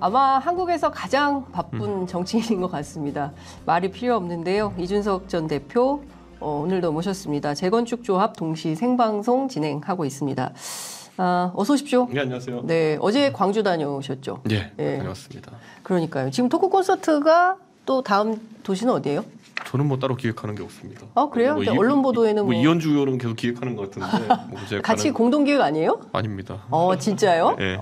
아마 한국에서 가장 바쁜 정치인인 것 같습니다. 말이 필요 없는데요. 이준석 전 대표 오늘도 모셨습니다. 재건축 조합 동시 생방송 진행하고 있습니다. 어서 오십시오. 네, 안녕하세요. 네, 어제 광주 다녀오셨죠? 네, 다녀왔습니다. 그러니까요. 지금 토크 콘서트가 또 다음 도시는 어디예요? 저는 뭐 따로 기획하는 게 없습니다. 그래요? 언론 보도에는 뭐 이현주 의원은 계속 기획하는 것 같은데 뭐 제가 같이 공동 기획 아니에요? 아닙니다. 진짜요? 네.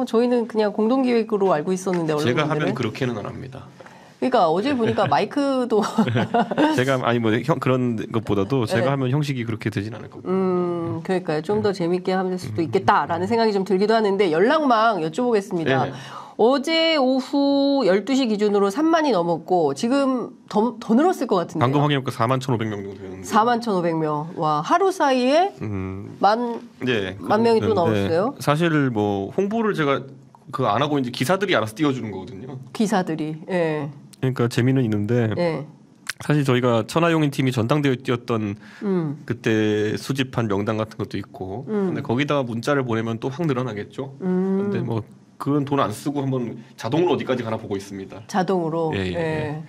저희는 그냥 공동 기획으로 알고 있었는데 언론분들은 제가 하면 그렇게는 안 합니다. 그러니까 어제 보니까 마이크도 제가 그런 것보다도 제가 하면 형식이 그렇게 되진 않을 거고. 그러니까요. 좀 더 재밌게 할 수도 있겠다라는 생각이 좀 들기도 하는데 연락망 여쭤보겠습니다. 네. 어제 오후 12시 기준으로 3만이 넘었고 지금 더 늘었을 것 같은데요. 방금 확인해보니까 41,500명 정도 되는데. 41,500명. 와, 하루 사이에 만 명이 또 넘었어요? 사실 뭐 홍보를 제가 안 하고 이제 기사들이 알아서 띄워주는 거거든요. 기사들이. 예. 그러니까 재미는 있는데 예. 사실 저희가 천하용인 팀이 전당대회 뛰었던 그때 수집한 명단 같은 것도 있고 근데 거기다가 문자를 보내면 또 확 늘어나겠죠. 근데 뭐 그건 돈 안 쓰고 한번 자동으로 어디까지 가나 보고 있습니다. 자동으로. 예.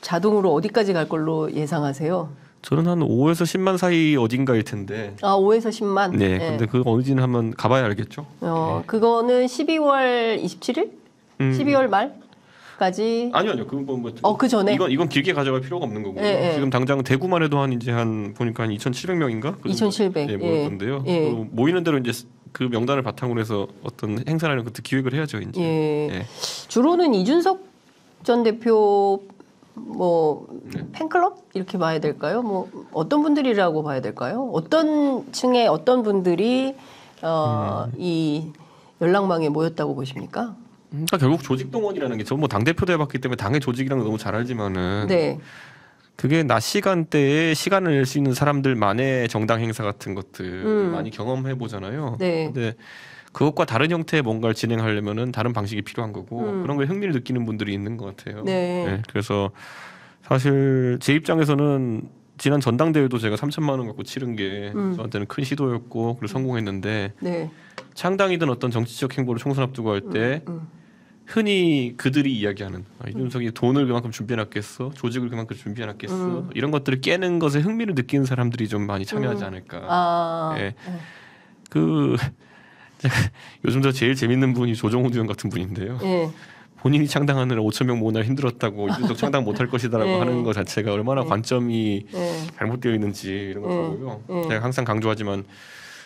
자동으로 어디까지 갈 걸로 예상하세요? 저는 한 5에서 10만 사이 어딘가일 텐데. 5에서 10만? 네. 근데 그 어디는 한번 가봐야 알겠죠. 그거는 12월 27일? 12월 말까지? 아니요. 그 전에? 이건 길게 가져갈 필요가 없는 거고요. 지금 당장 대구만 해도 보니까 한 2,700명인가? 2,700. 모였던데요. 모이는 대로 이제 그 명단을 바탕으로 해서 어떤 행사라는 것도 기획을 해야죠, 이제. 주로는 이준석 전 대표 팬클럽 이렇게 봐야 될까요? 어떤 분들이라고 봐야 될까요? 어떤 층의 어떤 분들이 이 연락망에 모였다고 보십니까? 그러니까 결국 조직 동원이라는 게 전 당 대표도 해봤기 때문에 당의 조직이라는 거 너무 잘 알지만은 그게 낮 시간대에 시간을 낼 수 있는 사람들만의 정당 행사 같은 것들 많이 경험해 보잖아요. 근데 그것과 다른 형태의 뭔가를 진행하려면은 다른 방식이 필요한 거고 그런 거에 흥미를 느끼는 분들이 있는 것 같아요. 그래서 사실 제 입장에서는 지난 전당대회도 제가 3천만 원 갖고 치른 게 저한테는 큰 시도였고 그리고 성공했는데 창당이든 어떤 정치적 행보를 총선 앞두고 할 때 흔히 그들이 이야기하는 이준석이 돈을 그만큼 준비해놨겠어, 조직을 그만큼 준비해놨겠어 이런 것들을 깨는 것에 흥미를 느끼는 사람들이 좀 많이 참여하지 않을까. 요즘 저 제일 재밌는 분이 조정훈 의원 같은 분인데요. 본인이 창당하느라 5,000명 모으느라 힘들었다고 이준석 창당 못할 것이다라고 하는 것 자체가 얼마나 관점이 잘못되어 있는지 이런 걸 보고요. 제가 항상 강조하지만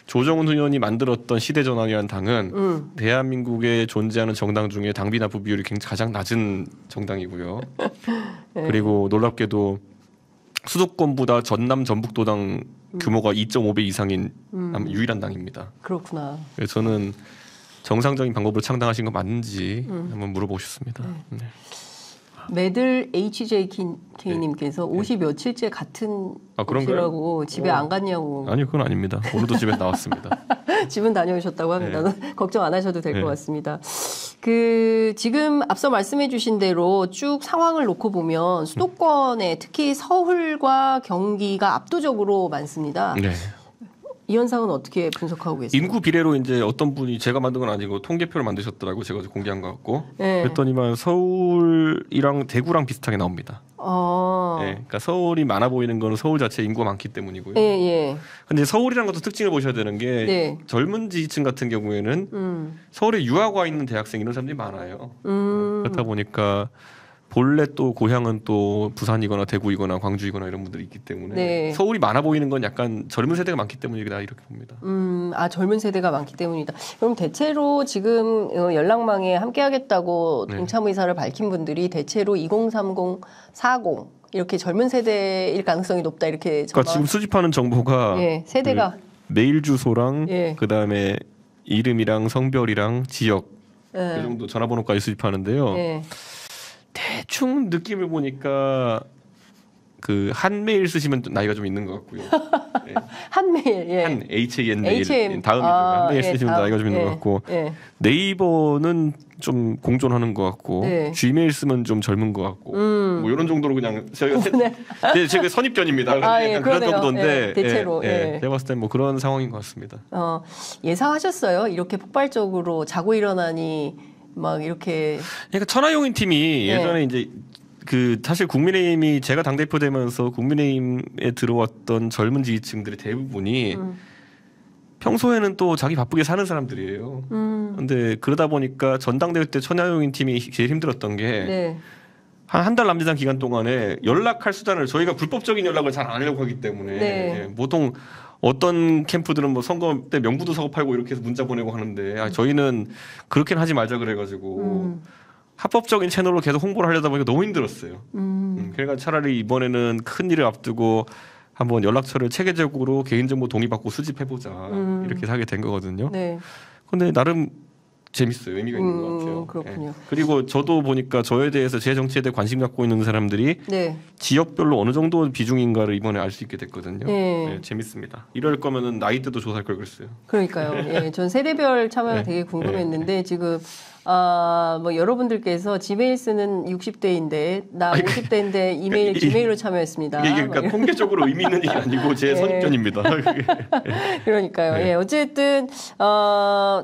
조정훈 의원이 만들었던 시대전환이라는 당은 대한민국에 존재하는 정당 중에 당비 납부 비율이 가장 낮은 정당이고요. 그리고 놀랍게도 수도권보다 전남 전북도당 규모가 2.5배 이상인 유일한 당입니다. 그렇구나. 그래서 저는 정상적인 방법으로 창당하신 거 맞는지 한번 물어보고 싶습니다. 매들 HJK님께서 50 며칠째 같은 곳이라고 집에 안 갔냐고. 아니요, 그건 아닙니다. 오늘도 집에 나왔습니다. 집은 다녀오셨다고 합니다. 걱정 안 하셔도 될 것 같습니다. 지금 앞서 말씀해 주신 대로 쭉 상황을 놓고 보면 수도권에 특히 서울과 경기가 압도적으로 많습니다. 이 현상은 어떻게 분석하고 계세요? 인구 비례로 이제 어떤 분이 제가 만든 건 아니고 통계표를 만드셨더라고요. 제가 공개한 것 같고. 그랬더니만 서울이랑 대구랑 비슷하게 나옵니다. 그러니까 서울이 많아 보이는 거는 서울 자체 인구가 많기 때문이고요. 근데 서울이라는 것도 특징을 보셔야 되는 게 젊은 지지층 같은 경우에는 서울에 유학 와 있는 대학생 이런 사람들이 많아요. 그렇다 보니까 본래 또 고향은 또 부산이거나 대구이거나 광주이거나 이런 분들이 있기 때문에 서울이 많아 보이는 건 약간 젊은 세대가 많기 때문이다 이렇게 봅니다. 젊은 세대가 많기 때문이다. 그럼 대체로 지금 연락망에 함께하겠다고 동참 의사를 밝힌 분들이 대체로 2030, 40 이렇게 젊은 세대일 가능성이 높다 이렇게. 그러니까 지금 수집하는 정보가 세대가 메일 주소랑 그 다음에 이름이랑 성별이랑 지역 그 정도 전화번호까지 수집하는데요. 대충 느낌을 보니까 한메일 쓰시면 나이가 좀 있는 것 같고요. 한메일, 한 HAN 메일 다음이죠. 한메일 쓰시면 나이가 좀 있는 것 같고 네이버는 좀 공존하는 것 같고 G메일 쓰면 좀 젊은 것 같고 뭐 이런 정도로 그냥 제가 선입견입니다. 그런 정도인데 대체로 제가 봤을 땐 뭐 그런 상황인 것 같습니다. 예상하셨어요? 이렇게 폭발적으로 자고 일어나니 막 이렇게. 그러니까 천하용인 팀이 예전에 이제 그 사실 국민의힘이 제가 당대표 되면서 국민의힘에 들어왔던 젊은 지지층들의 대부분이 평소에는 또 자기 바쁘게 사는 사람들이에요. 근데 그러다 보니까 전당대회 때 천하용인 팀이 제일 힘들었던 게 한 달 남짓한 기간 동안에 연락할 수단을 저희가 불법적인 연락을 잘 안 하려고 하기 때문에 보통 어떤 캠프들은 뭐 선거 때 명부도 사고 팔고 이렇게 해서 문자 보내고 하는데 저희는 그렇게는 하지 말자 그래가지고 합법적인 채널로 계속 홍보를 하려다 보니까 너무 힘들었어요. 그러니까 차라리 이번에는 큰 일을 앞두고 한번 연락처를 체계적으로 개인정보 동의받고 수집해보자 이렇게 하게 된 거거든요. 근데 나름 재밌어요. 의미가 있는 것 같아요. 그렇군요. 그리고 저도 보니까 저에 대해서 제 정치에 대해 관심 갖고 있는 사람들이 지역별로 어느 정도 비중인가를 이번에 알 수 있게 됐거든요. 재밌습니다. 이럴 거면은 나이대도 조사할 걸 그랬어요. 그러니까요. 전 세대별 참여가 되게 궁금했는데 지금 뭐 여러분들께서 지메일 쓰는 60대인데 나 50대인데 이메일 지메일로 참여했습니다. 이게 그러니까 통계적으로 의미 있는 게 아니고 제 선입견입니다. 그러니까요. 어쨌든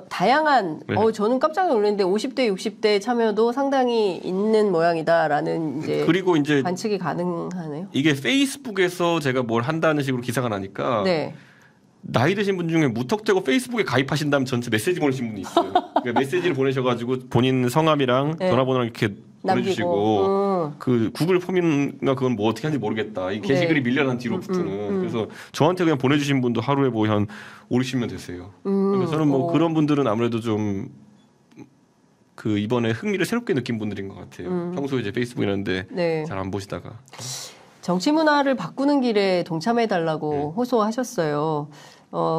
다양한 저는 깜짝 놀랐는데 50대, 60대 참여도 상당히 있는 모양이다라는 이제 그리고 이제 관측이 가능하네요. 이게 페이스북에서 제가 뭘 한다는 식으로 기사가 나니까 나이 드신 분 중에 무턱대고 페이스북에 가입하신 다음 전체 메시지 보내신 분이 있어요. 그러니까 메시지를 보내셔가지고 본인 성함이랑 전화번호랑 이렇게 보내주시고 그 구글 폼인가 그건 뭐 어떻게 하는지 모르겠다. 이 게시글이 밀려난 뒤로부터는 그래서 저한테 그냥 보내주신 분도 하루에 뭐 한 5-60명 됐어요. 그래서 저는 뭐 그런 분들은 아무래도 좀 그 이번에 흥미를 새롭게 느낀 분들인 것 같아요. 평소에 이제 페이스북 이런데 잘 안 보시다가. 정치 문화를 바꾸는 길에 동참해달라고 호소하셨어요.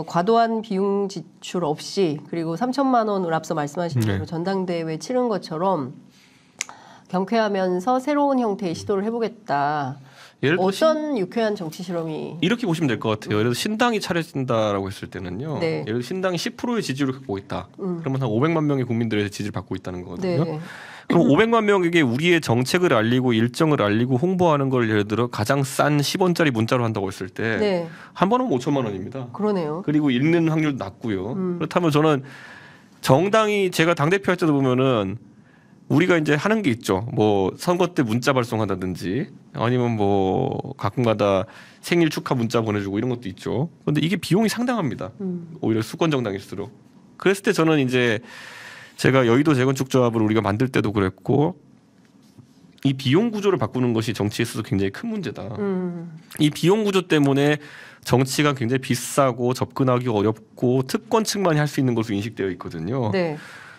과도한 비용 지출 없이 그리고 3천만 원을 앞서 말씀하신 대로 전당대회 치른 것처럼 경쾌하면서 새로운 형태의 시도를 해보겠다. 어떤 유쾌한 정치 실험이 이렇게 보시면 될 것 같아요. 예를 들어 신당이 차려진다라고 했을 때는요. 예를 들어 신당이 10%의 지지율을 갖고 있다. 그러면 한 500만 명의 국민들의 지지를 받고 있다는 거거든요. 그럼 500만 명에게 우리의 정책을 알리고 일정을 알리고 홍보하는 걸 예를 들어 가장 싼 10원짜리 문자로 한다고 했을 때 한 번 하면 5천만 원입니다. 그러네요. 그리고 읽는 확률도 낮고요. 그렇다면 저는 정당이 제가 당대표 할 때도 보면은 우리가 이제 하는 게 있죠. 뭐 선거 때 문자 발송한다든지 아니면 뭐 가끔가다 생일 축하 문자 보내주고 이런 것도 있죠. 그런데 이게 비용이 상당합니다. 오히려 수권 정당일수록. 그랬을 때 저는 이제 제가 여의도 재건축조합을 우리가 만들 때도 그랬고 이 비용 구조를 바꾸는 것이 정치에 있어서 굉장히 큰 문제다. 이 비용 구조 때문에 정치가 굉장히 비싸고 접근하기 어렵고 특권층만이 할 수 있는 것으로 인식되어 있거든요.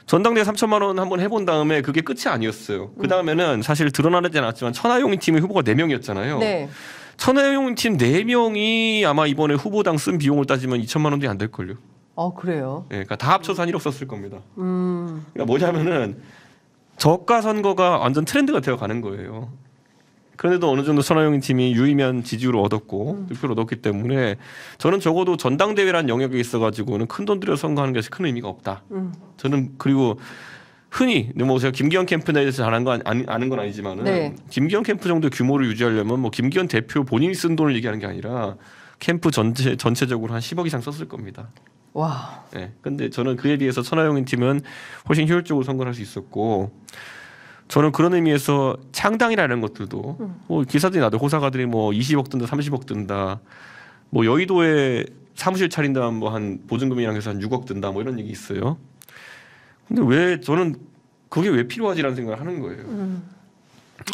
전당대회 3천만 원 한번 해본 다음에 그게 끝이 아니었어요. 그 다음에는 사실 드러나지 않았지만 천하용인 팀의 후보가 4명이었잖아요. 천하용인 팀 4명이 아마 이번에 후보당 쓴 비용을 따지면 2천만 원도 안 될걸요. 그래요? 그러니까 다 합쳐서 한 1억 썼을 겁니다. 그러니까 뭐냐면은 저가 선거가 완전 트렌드가 되어가는 거예요. 그런데도 어느 정도 천하용인 팀이 유의미한 지지율을 얻었고 득표를 얻었기 때문에 저는 적어도 전당대회란 영역에 있어가지고는 큰 돈 들여 선거하는 것이 큰 의미가 없다. 저는 그리고 흔히 뭐 제가 김기현 캠프 내에서 잘한 거 아는 건 아니지만은 김기현 캠프 정도 규모를 유지하려면 뭐 김기현 대표 본인이 쓴 돈을 얘기하는 게 아니라 캠프 전체적으로 한 10억 이상 썼을 겁니다. 와. 근데 저는 그에 비해서 천하용인 팀은 훨씬 효율적으로 선거를 할 수 있었고. 저는 그런 의미에서 창당이라는 것들도 뭐 기사들이 나도 호사가들이 뭐 20억 든다 30억 든다 뭐 여의도에 사무실 차린다면 뭐 한 보증금이랑 해서 한 6억 든다 뭐 이런 얘기 있어요. 근데 왜 저는 그게 왜 필요하지라는 생각을 하는 거예요.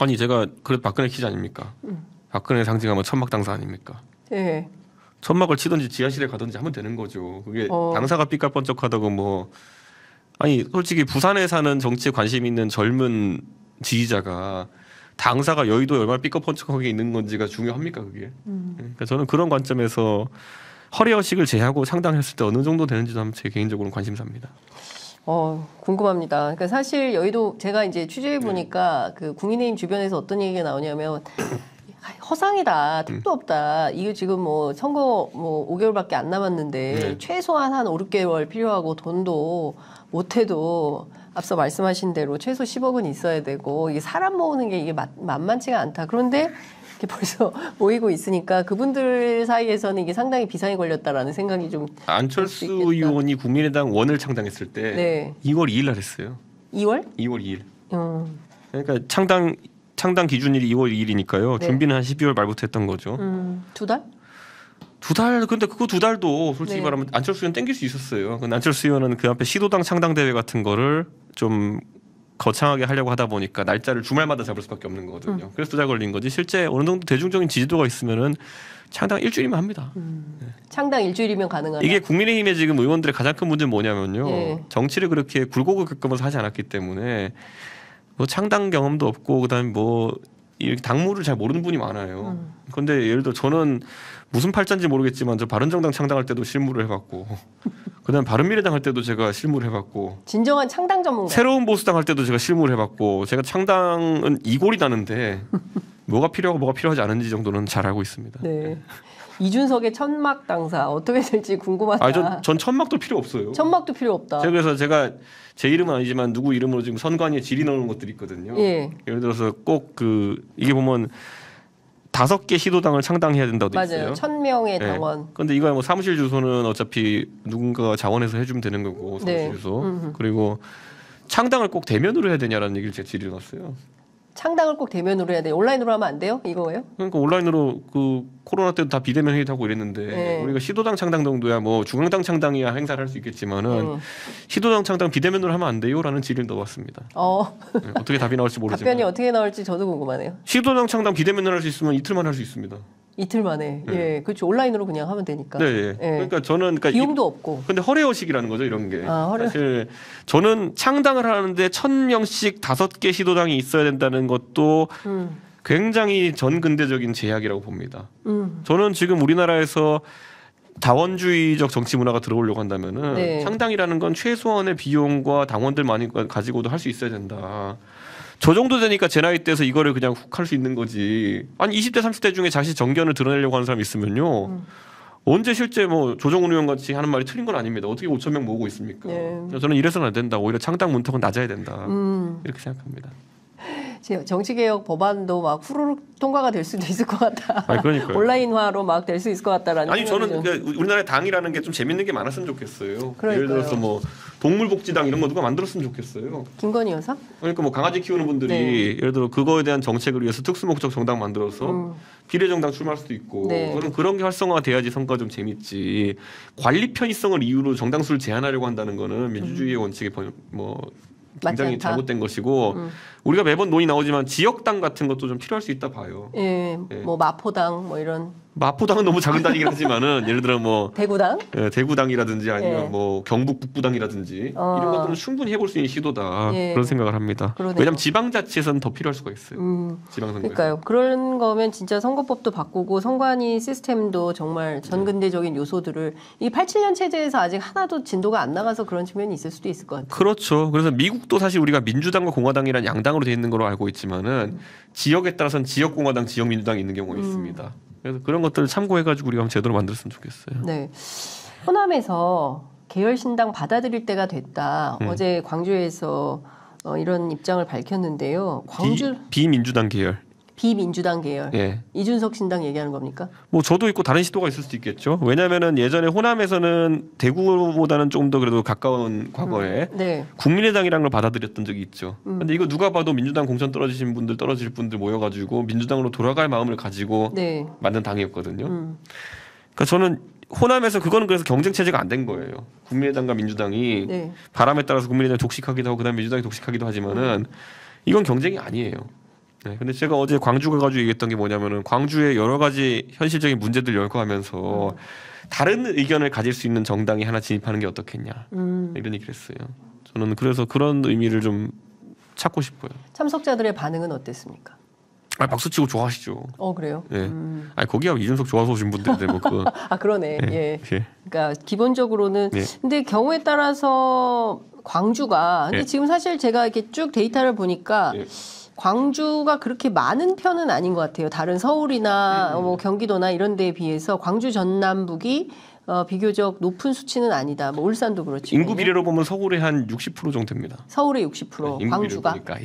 아니 제가 그래도 박근혜 기자 아닙니까? 박근혜 상징하면 천막 당사 아닙니까? 천막을 치든지 지하실에 가든지 하면 되는 거죠. 그게 당사가 삐까뻔쩍하다고 뭐 아니 솔직히 부산에 사는 정치에 관심 있는 젊은 지지자가 당사가 여의도에 얼마나 삐까뻔쩍하게 있는 건지가 중요합니까 그게? 그러니까 저는 그런 관점에서 허례허식을 제하고 상당했을 때 어느 정도 되는지도 제 개인적으로는 관심사입니다. 궁금합니다. 그러니까 사실 여의도 제가 이제 취재해 보니까 그 국민의힘 주변에서 어떤 얘기가 나오냐면 허상이다, 택도 없다. 이거 지금 뭐 선거 뭐 5개월밖에 안 남았는데 최소한 한 5, 6개월 필요하고 돈도 못해도 앞서 말씀하신 대로 최소 10억은 있어야 되고 이게 사람 모으는 게 이게 만만치가 않다. 그런데 이렇게 벌써 모이고 있으니까 그분들 사이에서는 이게 상당히 비상이 걸렸다라는 생각이 좀 안철수 의원이 국민의당 원을 창당했을 때 2월 2일 날 했어요. 2월? 2월 2일. 그러니까 창당 기준일이 2월 2일이니까요. 네. 준비는 한 12월 말부터 했던 거죠. 2달? 2달. 근데 그거 2달도 솔직히 네. 말하면 안철수 의원 땡길 수 있었어요. 근데 안철수 의원은 그 앞에 시도당 창당 대회 같은 거를 좀 거창하게 하려고 하다 보니까 날짜를 주말마다 잡을 수밖에 없는 거거든요. 그래서 2달 걸린 거지. 실제 어느 정도 대중적인 지지도가 있으면은 창당 일주일이면 합니다. 창당 일주일이면 가능하다. 이게 국민의힘의 지금 의원들의 가장 큰 문제는 뭐냐면요. 네. 정치를 그렇게 굴곡을 겪으면서 하지 않았기 때문에 뭐 창당 경험도 없고 그다음에 뭐 이렇게 당무를 잘 모르는 분이 많아요. 그런데 예를 들어 저는 무슨 팔자인지 모르겠지만 저 바른정당 창당할 때도 실무를 해봤고 그다음 바른미래당 할 때도 제가 실무를 해봤고 진정한 창당 전문가. 새로운 보수당 할 때도 제가 실무를 해봤고 제가 창당은 이골이 나는데 뭐가 필요하고 뭐가 필요하지 않은지 정도는 잘 알고 있습니다. 네. 이준석의 천막 당사 어떻게 될지 궁금하다. 전 천막도 필요 없어요. 천막도 필요 없다. 그래서 제가 제 이름은 아니지만 누구 이름으로 지금 선관위에 질의 넣는 것들이 있거든요. 예. 예를 들어서 꼭 이게 보면 5개 시도당을 창당해야 된다고 돼 있어요. 맞아요. 1000명의 당원. 그런데 이거 뭐 사무실 주소는 어차피 누군가가 자원해서 해주면 되는 거고 사무실 네. 주소. 그리고 창당을 꼭 대면으로 해야 되냐라는 얘기를 제가 질의를 넣었어요. 창당을 꼭 대면으로 해야 돼요. 온라인으로 하면 안 돼요? 이거예요? 그러니까 온라인으로 그 코로나 때도 다 비대면 회의도 하고 이랬는데 네. 우리가 시도당 창당 정도야 뭐 중앙당 창당이야 행사를 할 수 있겠지만은 시도당 창당 비대면으로 하면 안 돼요라는 질의를 넣어봤습니다. 네, 어떻게 답이 나올지 모르지만 답변이 어떻게 나올지 저도 궁금하네요. 시도당 창당 비대면을 할 수 있으면 이틀만 할 수 있습니다. 이틀 만에. 예, 그렇죠. 온라인으로 그냥 하면 되니까. 네, 예. 그러니까 저는 비용도 없고. 근데 허례허식이라는 거죠 이런 게. 허례. 사실 저는 창당을 하는데 1000명씩 5개 시도당이 있어야 된다는 것도 굉장히 전근대적인 제약이라고 봅니다. 저는 지금 우리나라에서 다원주의적 정치 문화가 들어오려고 한다면은 네. 창당이라는 건 최소한의 비용과 당원들 많이 가지고도 할 수 있어야 된다. 저 정도 되니까 제 나이 때에서 이거를 그냥 훅 할 수 있는 거지. 아니 20대 30대 중에 자신 정견을 드러내려고 하는 사람이 있으면요. 언제 실제 뭐 조정훈 의원 같이 하는 말이 틀린 건 아닙니다. 어떻게 5,000명 모으고 있습니까? 저는 이래서는 안 된다. 오히려 창당 문턱은 낮아야 된다. 이렇게 생각합니다. 정치개혁 법안도 막 후루룩 통과가 될 수도 있을 것 같다. 아니, 그러니까요. 온라인화로 막 될 수 있을 것 같다라는. 아니 저는 그러니까 우리나라의 당이라는 게 좀 재밌는 게 많았으면 좋겠어요. 그러니까요. 예를 들어서 뭐 동물복지당 이런 거 누가 만들었으면 좋겠어요. 김건희 여사? 그러니까 뭐 강아지 키우는 분들이 예를 들어 그거에 대한 정책을 위해서 특수목적 정당 만들어서 비례정당 출마할 수도 있고 저는 그런 게 활성화가 돼야지 선거가 좀 재밌지. 관리 편의성을 이유로 정당 수를 제한하려고 한다는 거는 민주주의의 원칙에 뭐 굉장히 잘못된 것이고 우리가 매번 논의 나오지만 지역당 같은 것도 좀 필요할 수 있다 봐요. 뭐 마포당 뭐 이런. 마포당은 너무 작은 단위긴 하지만은 예를 들어 뭐 대구당? 대구당이라든지 아니면 뭐 경북 북부당이라든지 이런 것들은 충분히 해볼 수 있는 시도다 그런 생각을 합니다. 그러네요. 왜냐하면 지방자치에서는 더 필요할 수가 있어요. 지방선거에. 그러니까요. 그런 거면 진짜 선거법도 바꾸고 선관위 시스템도 정말 전근대적인 요소들을 이 87년 체제에서 아직 하나도 진도가 안 나가서 그런 측면이 있을 수도 있을 것 같아요. 그렇죠. 그래서 미국도 사실 우리가 민주당과 공화당이란 양당으로 돼 있는 걸로 알고 있지만은 지역에 따라서는 지역 공화당, 지역 민주당이 있는 경우가 있습니다. 그래서 그런 것들을 참고해가지고 우리가 한번 제대로 만들었으면 좋겠어요. 네. 호남에서 계열 신당 받아들일 때가 됐다. 어제 광주에서 이런 입장을 밝혔는데요. 광주 비민주당 계열. 비민주당 계열. 예. 이준석 신당 얘기하는 겁니까? 뭐 저도 있고 다른 시도가 있을 수도 있겠죠. 왜냐하면은 예전에 호남에서는 대구보다는 조금 더 그래도 가까운 과거에 국민의당이라는 걸 받아들였던 적이 있죠. 근데 이거 누가 봐도 민주당 공천 떨어질 분들 모여가지고 민주당으로 돌아갈 마음을 가지고 만든 당이었거든요. 그러니까 저는 호남에서 그거는 그래서 경쟁 체제가 안 된 거예요. 국민의당과 민주당이 바람에 따라서 국민의당이 독식하기도 하고 그다음에 민주당이 독식하기도 하지만은 이건 경쟁이 아니에요. 근데 제가 어제 광주 가가지고 얘기했던 게 뭐냐면은 광주에 여러 가지 현실적인 문제들 열거하면서 다른 의견을 가질 수 있는 정당이 하나 진입하는 게 어떻겠냐 이런 얘기를 했어요. 저는 그래서 그런 의미를 좀 찾고 싶어요. 참석자들의 반응은 어땠습니까? 박수치고 좋아하시죠. 그래요? 예. 아니 거기야 이준석 좋아서 오신 분들인데 뭐 그거. 그러네. 예. 그러니까 기본적으로는 근데 경우에 따라서 광주가 근데 지금 사실 제가 이렇게 쭉 데이터를 보니까. 광주가 그렇게 많은 편은 아닌 것 같아요. 다른 서울이나 뭐 경기도나 이런 데에 비해서 광주 전남북이 비교적 높은 수치는 아니다. 뭐 울산도 그렇지. 인구 비례로 보면 서울의 한 60% 정도 됩니다. 서울의 60%, 광주가. 보니까,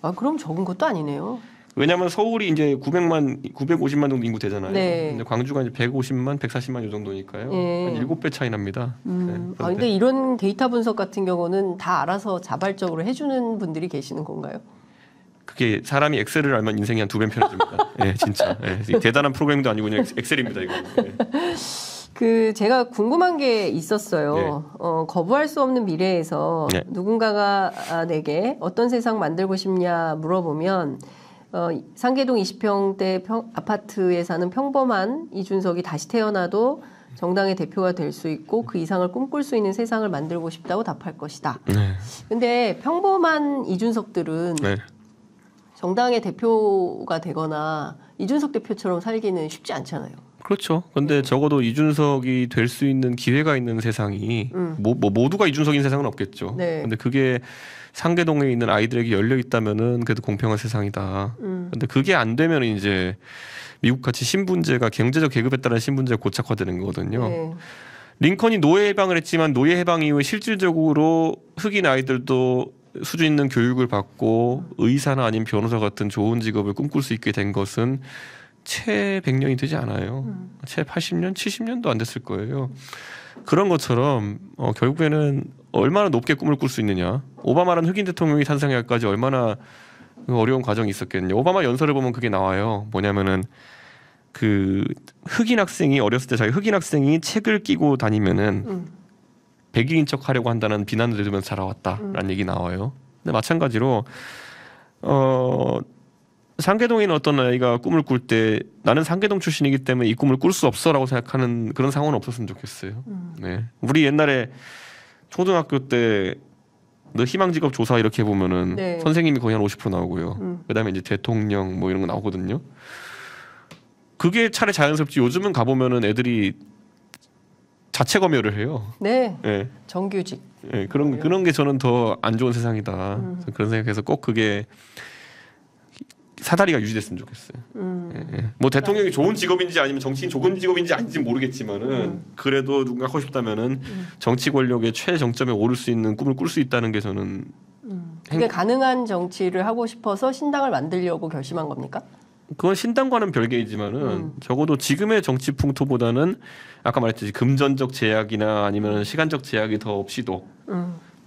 아, 그럼 적은 것도 아니네요. 왜냐하면 서울이 이제 950만 정도 인구 되잖아요. 네. 근데 광주가 이제 150만, 140만 이 정도니까요. 네. 한 7배 차이 납니다. 근데 이런 데이터 분석 같은 경우는 다 알아서 자발적으로 해주는 분들이 계시는 건가요? 그게 사람이 엑셀을 알면 인생이 한 2배 편해집니다. 예, 진짜. 예, 대단한 프로그램도 아니고 그냥 엑셀입니다, 이거. 예. 제가 궁금한 게 있었어요. 네. 거부할 수 없는 미래에서 네. 누군가가 내게 어떤 세상 만들고 싶냐 물어보면 상계동 20평대 아파트에 사는 평범한 이준석이 다시 태어나도 정당의 대표가 될 수 있고 그 이상을 꿈꿀 수 있는 세상을 만들고 싶다고 답할 것이다. 네. 근데 평범한 이준석들은 네. 정당의 대표가 되거나 이준석 대표처럼 살기는 쉽지 않잖아요. 그렇죠. 근데 적어도 이준석이 될 수 있는 기회가 있는 세상이 모두가 이준석인 세상은 없겠죠. 네. 근데 그게 상계동에 있는 아이들에게 열려 있다면은 그래도 공평한 세상이다. 근데 그게 안 되면 이제 미국 같이 신분제가 경제적 계급에 따른 신분제가 고착화되는 거거든요. 네. 링컨이 노예 해방을 했지만 노예 해방 이후에 실질적으로 흑인 아이들도 수준 있는 교육을 받고 의사나 아니면 변호사 같은 좋은 직업을 꿈꿀 수 있게 된 것은 채 100년이 되지 않아요. 채 80년, 70년도 안 됐을 거예요. 그런 것처럼 결국에는 얼마나 높게 꿈을 꿀 수 있느냐. 오바마라는 흑인 대통령이 탄생하기까지 얼마나 어려운 과정이 있었겠느냐. 오바마 연설을 보면 그게 나와요. 뭐냐면은 그 흑인 학생이 어렸을 때 자기 흑인 학생이 책을 끼고 다니면은 백인인 척 하려고 한다는 비난을 들으면서 자라왔다라는 얘기 나와요. 근데 마찬가지로 상계동에 있는 어떤 아이가 꿈을 꿀 때 나는 상계동 출신이기 때문에 이 꿈을 꿀 수 없어라고 생각하는 그런 상황은 없었으면 좋겠어요. 네. 우리 옛날에 초등학교 때 너 희망 직업 조사 이렇게 보면은 네. 선생님이 거의 한 50% 나오고요. 그다음에 이제 대통령 뭐 이런 거 나오거든요. 그게 차라리 자연스럽지. 요즘은 가보면은 애들이 자체 검열을 해요. 네. 네. 정규직. 네. 그런 게 저는 더 안 좋은 세상이다. 그런 생각해서 꼭 그게 사다리가 유지됐으면 좋겠어요. 예. 뭐 대통령이 좋은 직업인지 아니면 정치인 좋은 직업인지 아닌지 모르겠지만은 그래도 누군가 하고 싶다면은 정치 권력의 최정점에 오를 수 있는 꿈을 꿀 수 있다는 게 저는 그게 가능한 정치를 하고 싶어서 신당을 만들려고 결심한 겁니까? 그건 신당과는 별개이지만은 적어도 지금의 정치 풍토보다는 아까 말했듯이 금전적 제약이나 아니면 시간적 제약이 더 없이도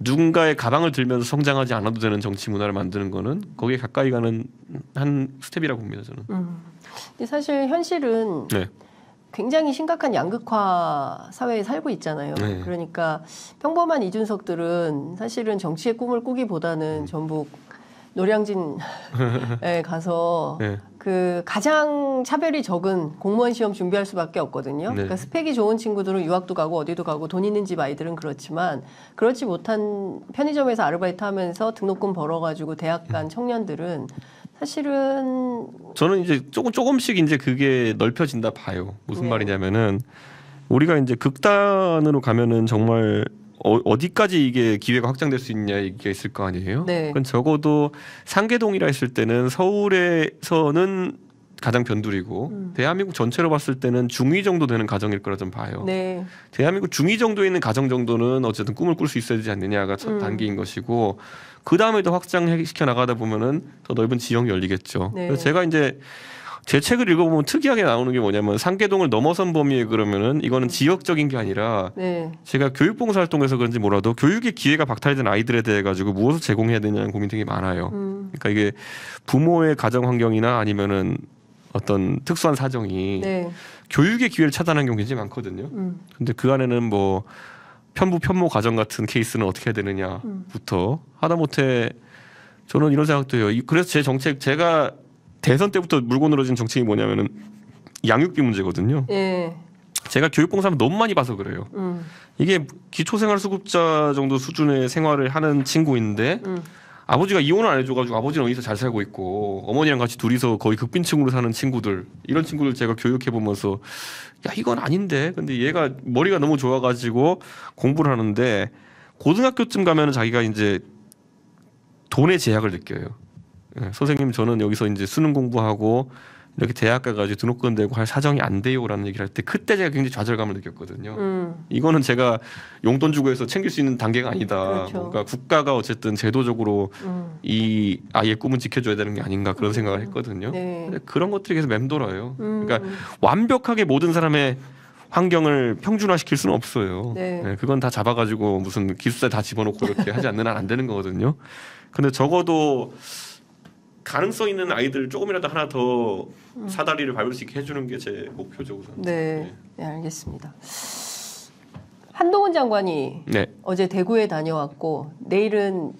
누군가의 가방을 들면서 성장하지 않아도 되는 정치 문화를 만드는 거는 거기에 가까이 가는 한 스텝이라고 봅니다 저는. 근데 사실 현실은 네. 굉장히 심각한 양극화 사회에 살고 있잖아요. 네. 그러니까 평범한 이준석들은 사실은 정치의 꿈을 꾸기보다는 전부 노량진에 가서 네. 그 가장 차별이 적은 공무원 시험 준비할 수밖에 없거든요. 네. 그러니까 스펙이 좋은 친구들은 유학도 가고 어디도 가고 돈 있는 집 아이들은 그렇지만 그렇지 못한 편의점에서 아르바이트 하면서 등록금 벌어가지고 대학 간 청년들은 사실은 저는 이제 조금씩 이제 그게 넓혀진다 봐요. 무슨 네. 말이냐면은 우리가 이제 극단으로 가면은 정말 어디까지 이게 기회가 확장될 수 있냐 얘기가 있을 거 아니에요. 네. 그건 적어도 상계동이라 했을 때는 서울에서는 가장 변두리고 대한민국 전체로 봤을 때는 중위 정도 되는 가정일 거라 좀 봐요. 네. 대한민국 중위 정도에 있는 가정 정도는 어쨌든 꿈을 꿀 수 있어야 되지 않느냐가 첫 단계인 것이고 그 다음에 더 확장시켜 나가다 보면은 더 넓은 지형이 열리겠죠. 네. 그래서 제가 이제 제 책을 읽어보면 특이하게 나오는 게 뭐냐면 상계동을 넘어선 범위에 그러면은 이거는 지역적인 게 아니라 네. 제가 교육봉사활동에서 그런지 몰라도 교육의 기회가 박탈된 아이들에 대해 가지고 무엇을 제공해야 되냐는 고민이 되게 많아요. 그러니까 이게 부모의 가정 환경이나 아니면은 어떤 특수한 사정이 네. 교육의 기회를 차단하는 경우가 굉장히 많거든요. 근데 그 안에는 뭐 편모 가정 같은 케이스는 어떻게 해야 되느냐부터 하다못해 저는 이런 생각도 해요. 그래서 제 정책 제가 대선 때부터 물고 늘어진 정책이 뭐냐면은 양육비 문제거든요. 예. 제가 교육봉사를 너무 많이 봐서 그래요. 이게 기초생활수급자 정도 수준의 생활을 하는 친구인데 아버지가 이혼을 안 해줘가지고 아버지는 어디서 잘 살고 있고 어머니랑 같이 둘이서 거의 극빈층으로 사는 친구들 이런 친구들 제가 교육해보면서 야 이건 아닌데 근데 얘가 머리가 너무 좋아가지고 공부를 하는데 고등학교쯤 가면은 자기가 이제 돈의 제약을 느껴요. 네, 선생님 저는 여기서 이제 수능 공부하고 이렇게 대학 가가지고 등록금 내고 할 사정이 안 돼요라는 얘기를 할 때 그때 제가 굉장히 좌절감을 느꼈거든요. 이거는 제가 용돈 주고 해서 챙길 수 있는 단계가 아니다. 그렇죠. 그러니까 국가가 어쨌든 제도적으로 이 아이의 꿈은 지켜줘야 되는 게 아닌가 그런 생각을 했거든요. 네. 근데 그런 것들이 계속 맴돌아요. 그러니까 완벽하게 모든 사람의 환경을 평준화시킬 수는 없어요. 네. 네, 그건 다 잡아가지고 무슨 기숙사에 다 집어넣고 이렇게 하지 않는 한 안 되는 거거든요. 근데 적어도 가능성 있는 아이들 조금이라도 하나 더 사다리를 밟을 수 있게 해주는 게 제 목표죠. 우선. 네. 네, 알겠습니다. 한동훈 장관이 네. 어제 대구에 다녀왔고 내일은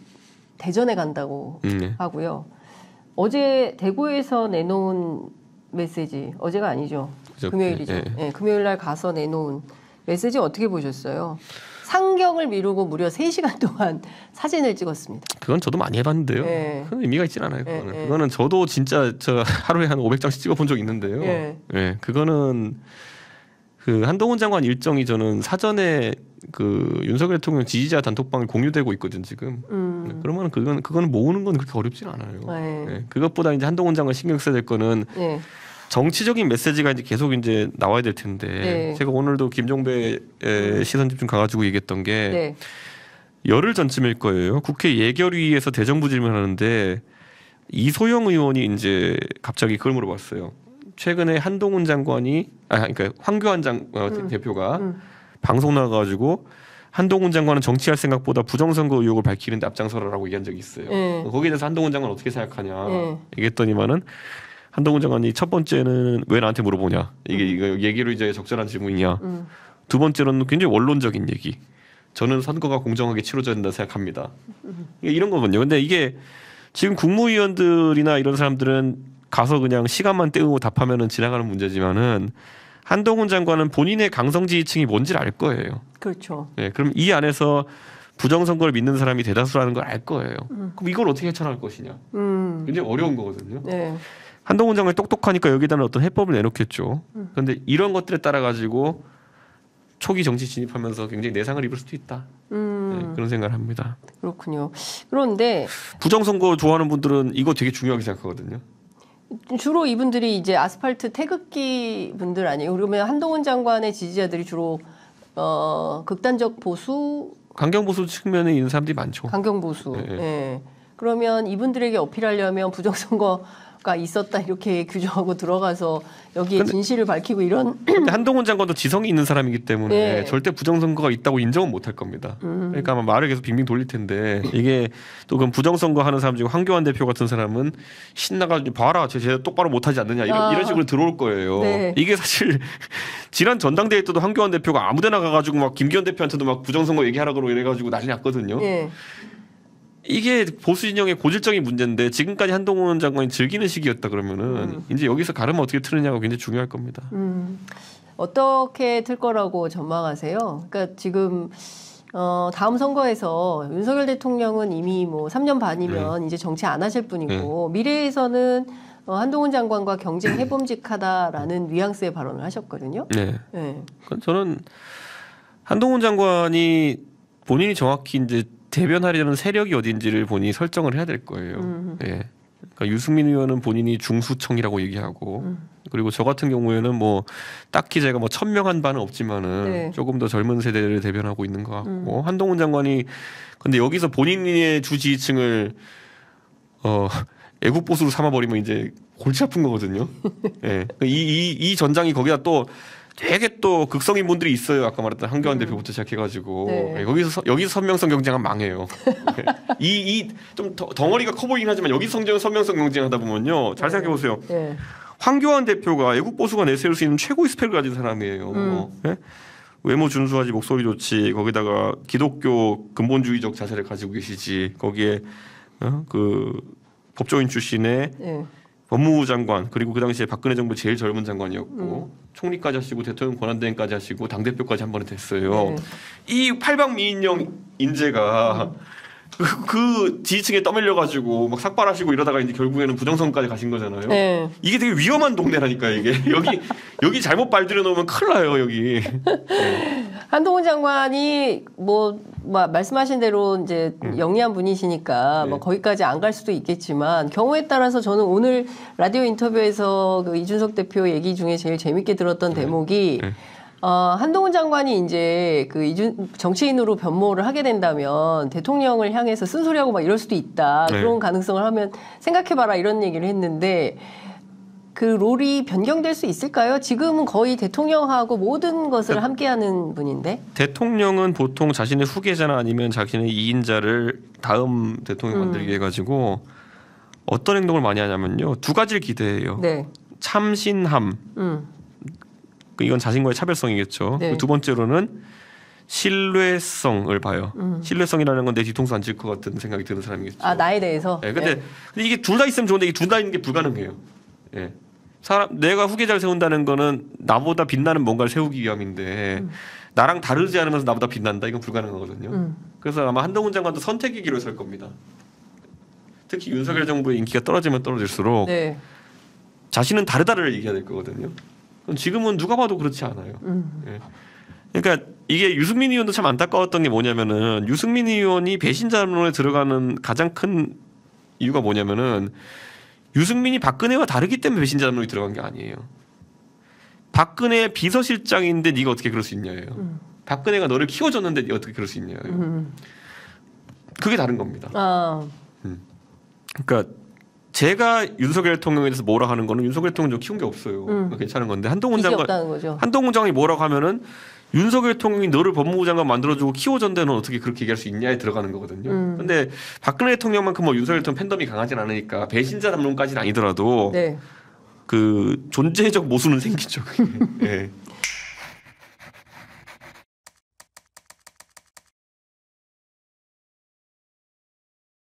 대전에 간다고 네. 하고요. 어제 대구에서 내놓은 메시지, 어제가 아니죠. 금요일이죠. 네. 네, 금요일 날 가서 내놓은 메시지 어떻게 보셨어요? 상경을 미루고 무려 3시간 동안 사진을 찍었습니다. 그건 저도 많이 해봤는데요. 네. 큰 의미가 있진 않아요. 그거는. 네. 그거는 저도 진짜 저 하루에 한 500장씩 찍어본 적 있는데요. 네. 네. 그거는 그 한동훈 장관 일정이 저는 사전에 그 윤석열 대통령 지지자 단톡방에 공유되고 있거든 지금. 그러면 그거는 모으는 건 그렇게 어렵진 않아요. 네. 네. 그것보다 이제 한동훈 장관 신경 써야 될 거는 네. 정치적인 메시지가 이제 계속 이제 나와야 될 텐데 네. 제가 오늘도 김종배 시선 집중 가가지고 얘기했던 게 네. 열흘 전쯤일 거예요. 국회 예결위에서 대정부 질문하는데 이소영 의원이 이제 갑자기 그걸 물어봤어요. 최근에 한동훈 장관이 그러니까 황교안 대표가 방송 나가가지고 한동훈 장관은 정치할 생각보다 부정선거 의혹을 밝히는데 앞장서라라고 얘기한 적이 있어요. 거기에 대해서 한동훈 장관 어떻게 생각하냐 얘기했더니만은 한동훈 장관이 첫 번째는 왜 나한테 물어보냐 이거 얘기로 이제 적절한 질문이냐. 두 번째로는 굉장히 원론적인 얘기. 저는 선거가 공정하게 치러져야 된다 생각합니다. 이런 거거든요. 근데 이게 지금 국무위원들이나 이런 사람들은 가서 그냥 시간만 때우고 답하면은 지나가는 문제지만은 한동훈 장관은 본인의 강성 지지층이 뭔지를 알 거예요. 그렇죠. 네, 그럼 이 안에서 부정선거를 믿는 사람이 대다수라는 걸 알 거예요. 그럼 이걸 어떻게 헤쳐나갈 것이냐. 굉장히 어려운 거거든요. 네. 한동훈 장관이 똑똑하니까 여기다는 어떤 해법을 내놓겠죠. 그런데 이런 것들에 따라 가지고 초기 정치 진입하면서 굉장히 내상을 입을 수도 있다. 네, 그런 생각을 합니다. 그렇군요. 그런데 부정선거 좋아하는 분들은 이거 되게 중요하게 생각하거든요. 주로 이분들이 이제 아스팔트 태극기 분들 아니에요? 그러면 한동훈 장관의 지지자들이 주로 극단적 보수, 강경 보수 측면에 있는 사람들이 많죠. 강경 보수. 네. 네. 그러면 이분들에게 어필하려면 부정선거가 있었다 이렇게 규정하고 들어가서 여기에 진실을 밝히고 이런. 근데 한동훈 장관도 지성이 있는 사람이기 때문에 네. 절대 부정선거가 있다고 인정은 못할 겁니다. 그러니까 아마 말을 계속 빙빙 돌릴 텐데 이게 또 그럼 부정선거 하는 사람 중에 황교안 대표 같은 사람은 신나가지고 봐라 쟤 똑바로 못하지 않느냐 이런 식으로 들어올 거예요. 네. 이게 사실 지난 전당대회 때도 황교안 대표가 아무데나 가가지고 막 김기현 대표한테도 막 부정선거 얘기하라고 그러고 이래가지고 난리 났거든요. 네. 이게 보수 진영의 고질적인 문제인데 지금까지 한동훈 장관이 즐기는 시기였다 그러면은 이제 여기서 가르면 어떻게 트느냐가 굉장히 중요할 겁니다. 어떻게 틀 거라고 전망하세요? 그러니까 지금 다음 선거에서 윤석열 대통령은 이미 뭐 3년 반이면 이제 정치 안 하실 분이고 미래에서는 한동훈 장관과 경쟁 해봄직하다라는 뉘앙스의 발언을 하셨거든요. 네. 네. 저는 한동훈 장관이 본인이 정확히 이제 대변하려는 세력이 어딘지를 본인이 설정을 해야 될 거예요. 예. 그러니까 유승민 의원은 본인이 중수청이라고 얘기하고 그리고 저 같은 경우에는 뭐 딱히 제가 뭐 천명한 바는 없지만은 네. 조금 더 젊은 세대를 대변하고 있는 것 같고 한동훈 장관이 근데 여기서 본인의 주 지지층을 애국 보수로 삼아버리면 이제 골치 아픈 거거든요. 예. 이 전장이 거기다 또 되게 또 극성인 분들이 있어요. 아까 말했던 한교안 대표부터 시작해가지고 네. 여기서 선명성 경쟁은 망해요. 이 좀 덩어리가 커 보이긴 하지만 여기서 선명성 경쟁하다 보면요. 잘 생각해 보세요. 네. 황교안 대표가 애국 보수가 내세울 수 있는 최고의 스펙을 가진 사람이에요. 네? 외모 준수하지 목소리 좋지 거기다가 기독교 근본주의적 자세를 가지고 계시지 거기에 그 법조인 출신의 네. 법무부 장관 그리고 그 당시에 박근혜 정부 제일 젊은 장관이었고 총리까지 하시고 대통령 권한대행까지 하시고 당대표까지 한 번에 됐어요. 네. 이 팔방미인형 인재가 그 지지층에 떠밀려가지고 막 삭발하시고 이러다가 이제 결국에는 부정선거까지 가신 거잖아요. 네. 이게 되게 위험한 동네라니까 이게 여기 잘못 발들여 놓으면 큰일 나요 여기. 네. 한동훈 장관이 뭐 말씀하신 대로 이제 영리한 분이시니까 네. 뭐 거기까지 안 갈 수도 있겠지만 경우에 따라서 저는 오늘 라디오 인터뷰에서 그 이준석 대표 얘기 중에 제일 재밌게 들었던 대목이. 한동훈 장관이 이제 그 정치인으로 변모를 하게 된다면 대통령을 향해서 쓴소리하고 막 이럴 수도 있다. 네. 그런 가능성을 하면 생각해봐라 이런 얘기를 했는데 그 롤이 변경될 수 있을까요? 지금은 거의 대통령하고 모든 것을 함께하는 분인데. 대통령은 보통 자신의 후계자나 아니면 자신의 이인자를 다음 대통령 만들기 해가지고 어떤 행동을 많이 하냐면요. 두 가지를 기대해요. 네. 참신함. 이건 자신과의 차별성이겠죠. 네. 두 번째로는 신뢰성을 봐요. 신뢰성이라는 건 내 뒤통수 안 칠 것 같은 생각이 드는 사람이겠죠. 아, 나에 대해서? 네, 근데 이게 둘 다 있으면 좋은데 이게 둘 다 있는 게 불가능해요. 예. 내가 후계자를 세운다는 거는 나보다 빛나는 뭔가를 세우기 위함인데 나랑 다르지 않으면서 나보다 빛난다? 이건 불가능하거든요. 그래서 아마 한동훈 장관도 선택의 길을 설 겁니다. 특히 윤석열 정부의 인기가 떨어지면 떨어질수록 네. 자신은 다르다를 얘기해야 될 거거든요. 지금은 누가 봐도 그렇지 않아요. 예. 그러니까 이게 유승민 의원도 참 안타까웠던 게 뭐냐면은 유승민 의원이 배신자론에 들어가는 가장 큰 이유가 뭐냐면은 유승민이 박근혜와 다르기 때문에 배신자론이 들어간 게 아니에요. 박근혜 비서실장인데 네가 어떻게 그럴 수 있냐예요. 박근혜가 너를 키워줬는데 네가 어떻게 그럴 수 있냐예요. 그게 다른 겁니다. 그러니까 제가 윤석열 대통령에 대해서 뭐라 하는 거는 윤석열 대통령 키운 게 없어요. 괜찮은 건데 한동훈 장관이 뭐라고 하면은 윤석열 대통령이 너를 법무부 장관 만들어주고 키워줬는데 넌 어떻게 그렇게 얘기할 수 있냐에 들어가는 거거든요. 근데 박근혜 대통령만큼 뭐 윤석열 대통령 팬덤이 강하진 않으니까 배신자 담론까지는 아니더라도 네. 그 존재적 모순은 생기죠. 네.